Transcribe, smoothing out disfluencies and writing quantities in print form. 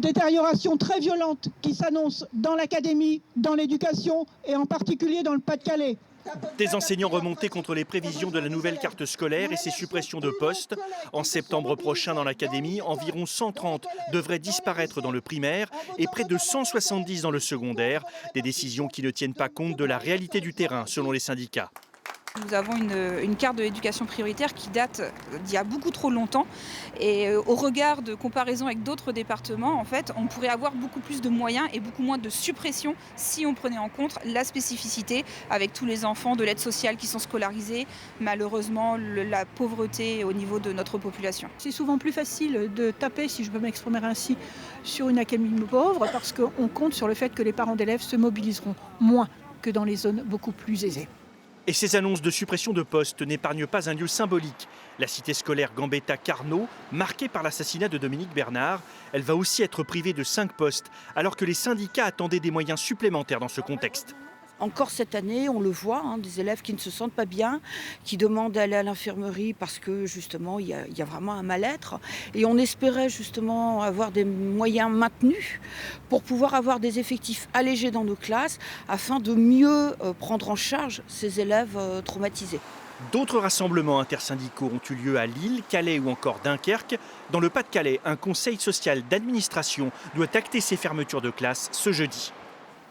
Détérioration très violente qui s'annonce dans l'académie, dans l'éducation et en particulier dans le Pas-de-Calais. Des enseignants remontés contre les prévisions de la nouvelle carte scolaire et ses suppressions de postes. En septembre prochain dans l'académie, environ 130 devraient disparaître dans le primaire et près de 170 dans le secondaire. Des décisions qui ne tiennent pas compte de la réalité du terrain, selon les syndicats. Nous avons une carte de l'éducation prioritaire qui date d'il y a beaucoup trop longtemps. Et au regard de comparaison avec d'autres départements, en fait, on pourrait avoir beaucoup plus de moyens et beaucoup moins de suppression si on prenait en compte la spécificité avec tous les enfants de l'aide sociale qui sont scolarisés, malheureusement la pauvreté au niveau de notre population. C'est souvent plus facile de taper, si je peux m'exprimer ainsi, sur une académie pauvre parce qu'on compte sur le fait que les parents d'élèves se mobiliseront moins que dans les zones beaucoup plus aisées. Et ces annonces de suppression de postes n'épargnent pas un lieu symbolique. La cité scolaire Gambetta-Carnot, marquée par l'assassinat de Dominique Bernard, elle va aussi être privée de 5 postes, alors que les syndicats attendaient des moyens supplémentaires dans ce contexte. Encore cette année, on le voit, des élèves qui ne se sentent pas bien, qui demandent d'aller à l'infirmerie parce que justement il y a vraiment un mal-être. Et on espérait justement avoir des moyens maintenus pour pouvoir avoir des effectifs allégés dans nos classes afin de mieux prendre en charge ces élèves traumatisés. D'autres rassemblements intersyndicaux ont eu lieu à Lille, Calais ou encore Dunkerque. Dans le Pas-de-Calais, un conseil social d'administration doit acter ces fermetures de classes ce jeudi.